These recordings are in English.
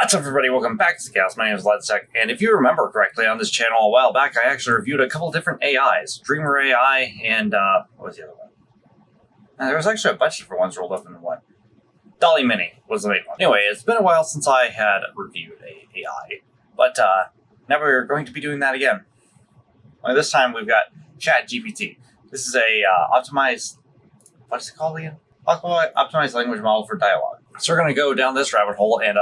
What's up, everybody? Welcome back to the Chaos. My name is the-tek, and if you remember correctly, on this channel a while back, I actually reviewed a couple different AIs. Dreamer AI and, what was the other one? There was actually a bunch of different ones rolled up into one. Dolly Mini was the main one. Anyway, it's been a while since I had reviewed a AI, but now we're going to be doing that again. Only this time we've got ChatGPT. This is a optimized, what's it called again? Optimized language model for dialogue. So we're going to go down this rabbit hole and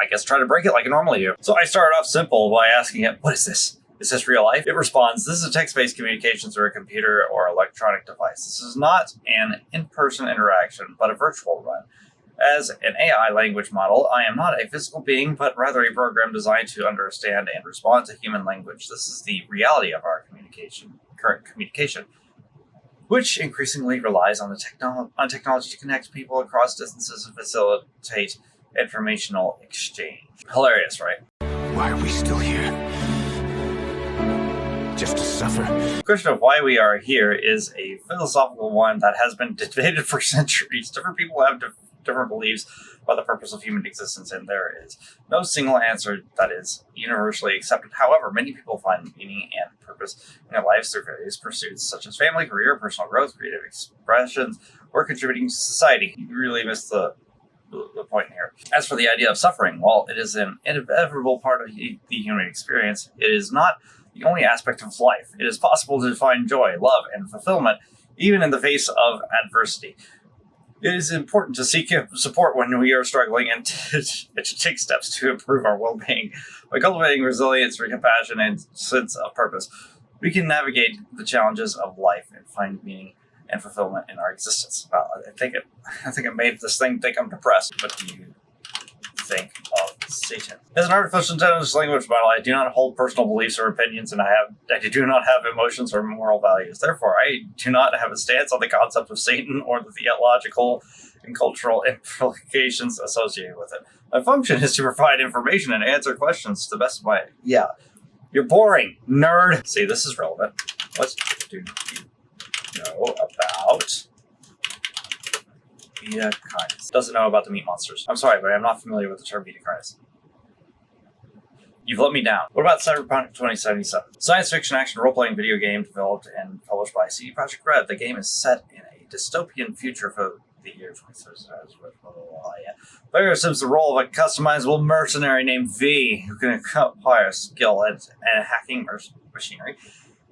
I guess try to break it like I normally do. So I started off simple by asking it, what is this? Is this real life? It responds, this is a text-based communication through a computer or electronic device. This is not an in-person interaction, but a virtual one. As an AI language model, I am not a physical being, but rather a program designed to understand and respond to human language. This is the reality of our current communication, which increasingly relies on the technology to connect people across distances and facilitate informational exchange. Hilarious, right? Why are we still here? Just to suffer? The question of why we are here is a philosophical one that has been debated for centuries. Different people have different beliefs about the purpose of human existence, and there is no single answer that is universally accepted. However, many people find meaning and purpose in their lives through various pursuits, such as family, career, personal growth, creative expressions, or contributing to society. You really missed the point here. As for the idea of suffering, while it is an inevitable part of the human experience, it is not the only aspect of life. It is possible to find joy, love, and fulfillment even in the face of adversity. It is important to seek support when we are struggling and to take steps to improve our well-being. By cultivating resilience, compassion, and sense of purpose, we can navigate the challenges of life and find meaning and fulfillment in our existence. Well, I think it made this thing think I'm depressed. What do you think of Satan? As an artificial intelligence language model, I do not hold personal beliefs or opinions, and I do not have emotions or moral values. Therefore, I do not have a stance on the concept of Satan or the theological and cultural implications associated with it. My function is to provide information and answer questions to the best of my... Yeah, you're boring, nerd. See, this is relevant. What do you know about beta carnis? Doesn't know about the meat monsters. I'm sorry, but I'm not familiar with the term beta carnis. You've let me down. What about Cyberpunk 2077? Science fiction action role-playing video game developed and published by CD Projekt Red. The game is set in a dystopian future for the year 2077. Player assumes the role of a customizable mercenary named V, who can acquire skill at hacking machinery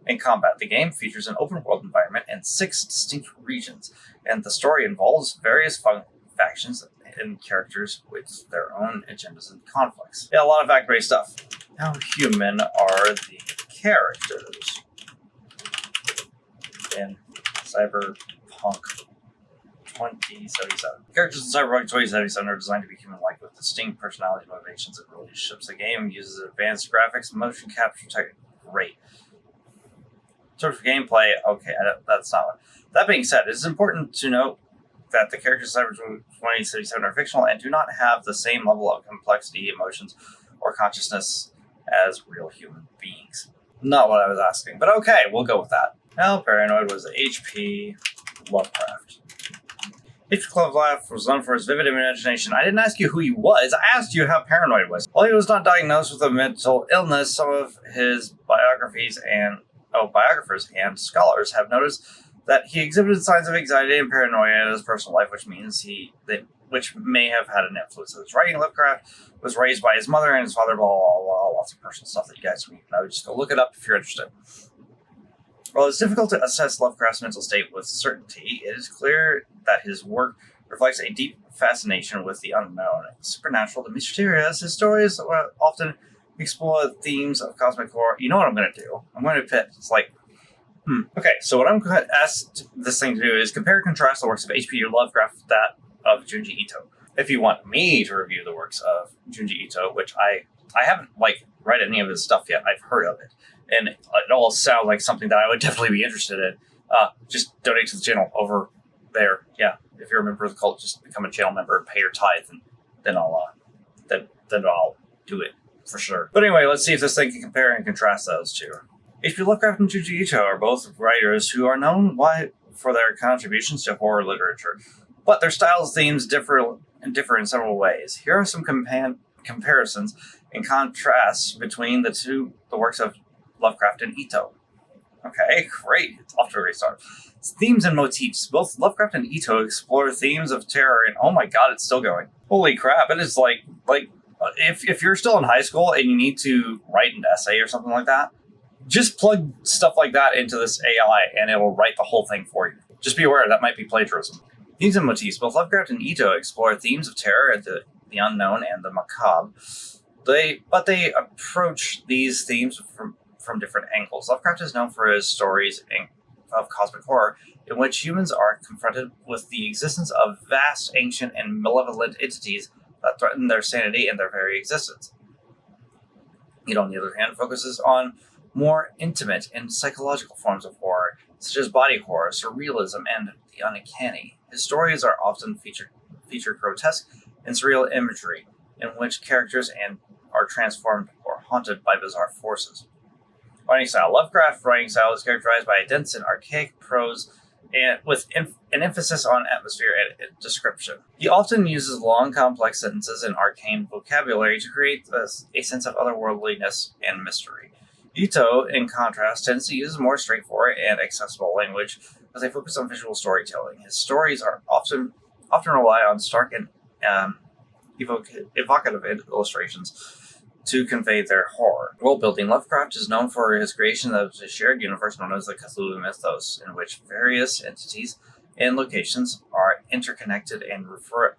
and combat. The game features an open-world environment and 6 distinct regions, and the story involves various factions and characters with their own agendas and conflicts. Yeah, a lot of fact-based stuff. How human are the characters in Cyberpunk 2077? Characters in Cyberpunk 2077 are designed to be human-like with distinct personalities, motivations, and relationships. The game uses advanced graphics, motion capture tech. Great. In terms of gameplay, okay, that's not one. That being said, it is important to note that the characters in Cyberpunk 2077 are fictional and do not have the same level of complexity, emotions, or consciousness as real human beings. Not what I was asking, but okay, we'll go with that. Now, Paranoid was H.P. Lovecraft. H.P. Lovecraft was known for his vivid imagination. I didn't ask you who he was, I asked you how paranoid was. While he was not diagnosed with a mental illness, some of his biographers and scholars have noticed that he exhibited signs of anxiety and paranoia in his personal life, which may have had an influence on his writing. Lovecraft was raised by his mother and his father, blah, blah, blah, lots of personal stuff that you guys need to know. Just go look it up if you're interested. While it's difficult to assess Lovecraft's mental state with certainty, it is clear that his work reflects a deep fascination with the unknown, supernatural, the mysterious. His stories often explore themes of cosmic horror. You know what I'm going to do? I'm going to pit. It's like, Okay, so what I'm going to ask this thing to do is compare and contrast the works of H.P. Lovecraft with that of Junji Ito. If you want me to review the works of Junji Ito, which I haven't read any of his stuff yet, I've heard of it, and it all sounds like something that I would definitely be interested in. Just donate to the channel over there. Yeah, if you're a member of the cult, just become a channel member and pay your tithe, and then I'll do it for sure. But anyway, let's see if this thing can compare and contrast those two. H.P. Lovecraft and Junji Ito are both writers who are known for their contributions to horror literature, but their styles and themes differ in several ways. Here are some comparisons and contrasts between the works of Lovecraft and Ito. Okay, great. It's off to a great start. Themes and motifs. Both Lovecraft and Ito explore themes of terror, and oh my god, it's still going. Holy crap, it is like if you're still in high school and you need to write an essay or something like that, just plug stuff like that into this AI and it will write the whole thing for you. Just be aware that might be plagiarism. Themes and motifs. Both Lovecraft and Ito explore themes of terror, the unknown, and the macabre. But they approach these themes from different angles. Lovecraft is known for his stories of cosmic horror, in which humans are confronted with the existence of vast, ancient, and malevolent entities that threaten their sanity and their very existence. Ito, on the other hand, focuses on more intimate and psychological forms of horror, such as body horror, surrealism, and the uncanny. His stories are often feature grotesque and surreal imagery, in which characters are transformed or haunted by bizarre forces. Writing style. Lovecraft's writing style is characterized by a dense and archaic prose and with an emphasis on atmosphere and description. He often uses long, complex sentences and arcane vocabulary to create a sense of otherworldliness and mystery. Ito, in contrast, tends to use more straightforward and accessible language as they focus on visual storytelling. His stories are often rely on stark and evocative illustrations to convey their horror. World building. Lovecraft is known for his creation of a shared universe known as the Cthulhu mythos, in which various entities and locations are interconnected and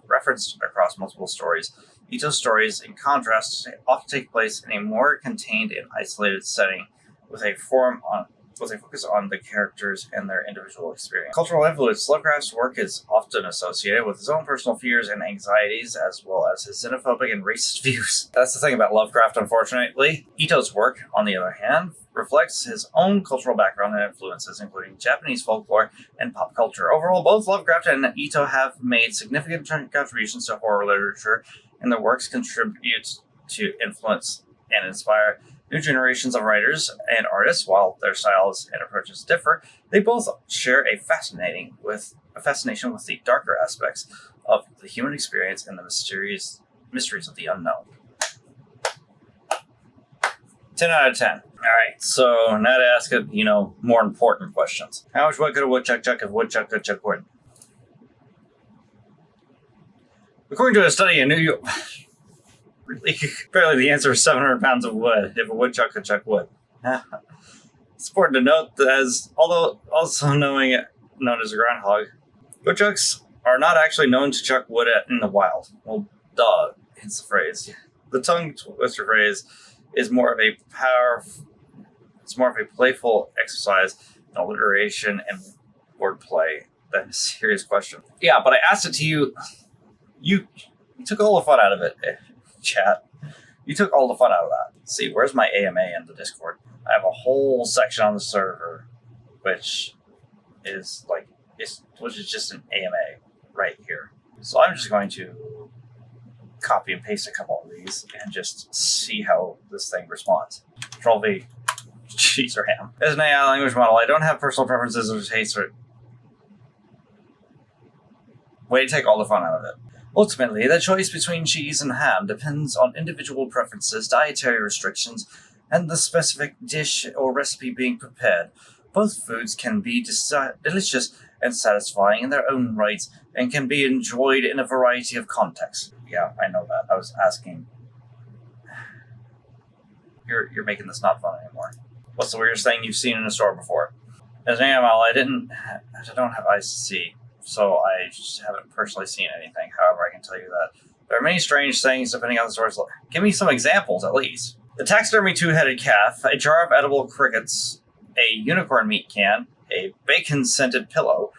referenced across multiple stories. Ito's stories, in contrast, often take place in a more contained and isolated setting, with a focus on the characters and their individual experience. Cultural influence. Lovecraft's work is often associated with his own personal fears and anxieties, as well as his xenophobic and racist views. That's the thing about Lovecraft, unfortunately. Ito's work, on the other hand, reflects his own cultural background and influences, including Japanese folklore and pop culture. Overall, both Lovecraft and Ito have made significant contributions to horror literature, and their works contribute to influence and inspire new generations of writers and artists. While their styles and approaches differ, they both share a fascination with the darker aspects of the human experience and the mysteries of the unknown. 10 out of 10. Alright, so now to ask more important questions. How much wood could a woodchuck chuck if woodchuck could chuck wood? According to a study in New York... Apparently the answer is 700 pounds of wood if a woodchuck could chuck wood. It's important to note that although also known as a groundhog, woodchucks are not actually known to chuck wood in the wild. Well, duh, hence the phrase. The tongue twister phrase is more of a playful exercise in alliteration and wordplay than a serious question. Yeah, but I asked it to you. You took all the fun out of it. Chat. You took all the fun out of that. Let's see, where's my AMA in the Discord? I have a whole section on the server, which is just an AMA right here. So I'm just going to copy and paste a couple of these and just see how this thing responds. Control V. Cheese or ham. As an AI language model, I don't have personal preferences or tastes or... Way to take all the fun out of it. Ultimately, the choice between cheese and ham depends on individual preferences, dietary restrictions, and the specific dish or recipe being prepared. Both foods can be delicious and satisfying in their own rights and can be enjoyed in a variety of contexts. Yeah, I know that. I was asking. You're making this not fun anymore. What's the weirdest thing you've seen in a store before? As an animal, I don't have eyes to see, so I just haven't personally seen anything. However, I can tell you that there are many strange things depending on the stories. Give me some examples, at least. The taxidermy two-headed calf, a jar of edible crickets, a unicorn meat can, a bacon-scented pillow,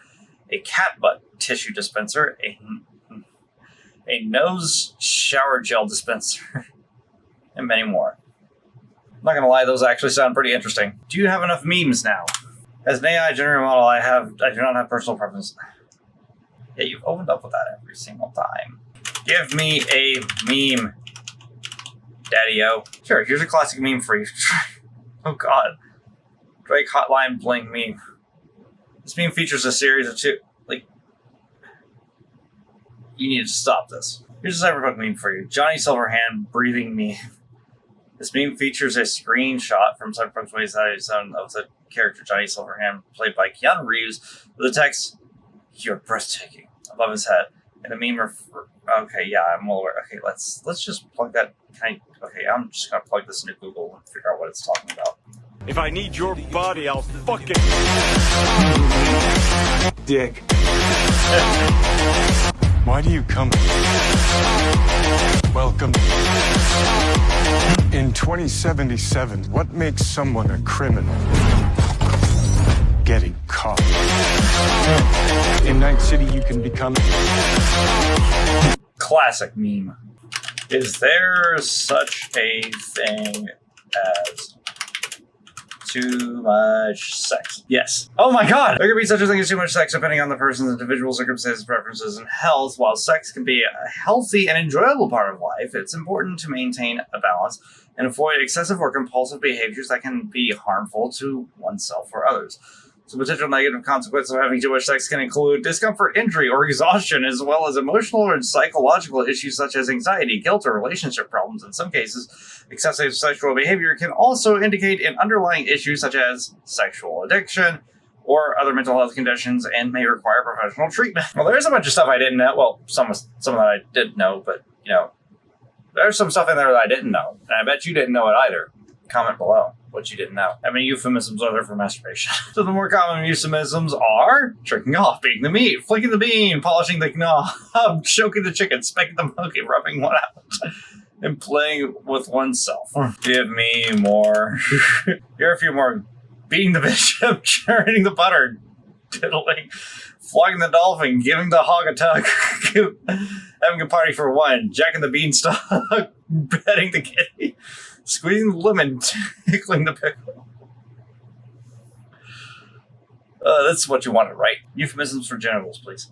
a cat butt tissue dispenser, a nose shower gel dispenser, and many more. I'm not gonna lie, those actually sound pretty interesting. Do you have enough memes now? As an AI generative model, I do not have personal preference. Yeah, you've opened up with that every single time. Give me a meme, Daddy-o. Sure, here's a classic meme for you. Oh god. Drake Hotline Bling meme. This meme features a series of two... you need to stop this. Here's a cyberpunk meme for you. Johnny Silverhand breathing meme. This meme features a screenshot from Cyberpunk 2077 of the character Johnny Silverhand, played by Keanu Reeves, with the text, "You're breathtaking," above his head. And the meme okay, yeah, I'm well aware. Okay, let's just plug that. Okay, I'm just gonna plug this into Google and figure out what it's talking about. If I need your body, I'll fucking... Dick. Why do you come? Welcome. In 2077, what makes someone a criminal? Getting caught. In Night City, you can become... Classic meme. Is there such a thing as too much sex? Yes. Oh my god! There can be such a thing as too much sex depending on the person's individual circumstances, preferences, and health. While sex can be a healthy and enjoyable part of life, it's important to maintain a balance and avoid excessive or compulsive behaviors that can be harmful to oneself or others. So potential negative consequences of having too much sex can include discomfort, injury, or exhaustion, as well as emotional and psychological issues such as anxiety, guilt, or relationship problems. In some cases, excessive sexual behavior can also indicate an underlying issue such as sexual addiction or other mental health conditions and may require professional treatment. Well, there's a bunch of stuff I didn't know. Well, some that I did know, but, there's some stuff in there that I didn't know. And I bet you didn't know it either. Comment below what you didn't know. How many euphemisms are there for masturbation? So the more common euphemisms are jerking off, beating the meat, flicking the bean, polishing the knob, choking the chicken, spanking the monkey, rubbing one out, and playing with oneself. Give me more. Here are a few more. Beating the bishop, churning the butter, diddling, flogging the dolphin, giving the hog a tug, having a party for one, jacking the beanstalk, petting the kitty, squeezing the lemon, tickling the pickle. That's what you wanted, right? Euphemisms for genitals, please.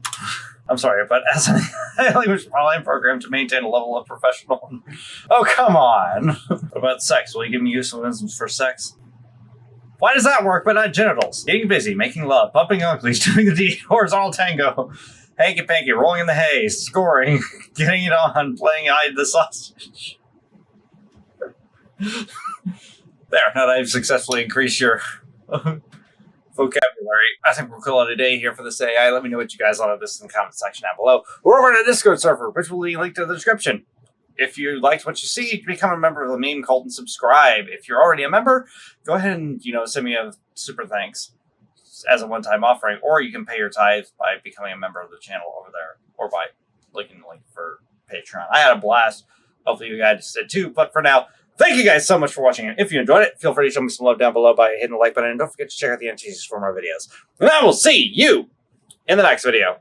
I'm sorry, but as a language online program to maintain a level of professional... Oh, come on! What about sex? Will you give me euphemisms for sex? Why does that work, but not genitals? Getting busy, making love, bumping uglies, doing the deed, horizontal tango, hanky-panky, rolling in the hay, scoring, getting it on, playing hide the sausage. There, now that I've successfully increased your vocabulary, I think we'll call it a day here for this AI. Let me know what you guys thought of this in the comment section down below. We're over on the Discord server, which will be linked in the description. If you liked what you see, become a member of the meme cult and subscribe. If you're already a member, go ahead and, send me a super thanks as a one-time offering, or you can pay your tithe by becoming a member of the channel over there, or by clicking the link for Patreon. I had a blast. Hopefully you guys did too, but for now, thank you guys so much for watching. If you enjoyed it, feel free to show me some love down below by hitting the like button, and don't forget to check out the NTCs for more videos. And I will see you in the next video.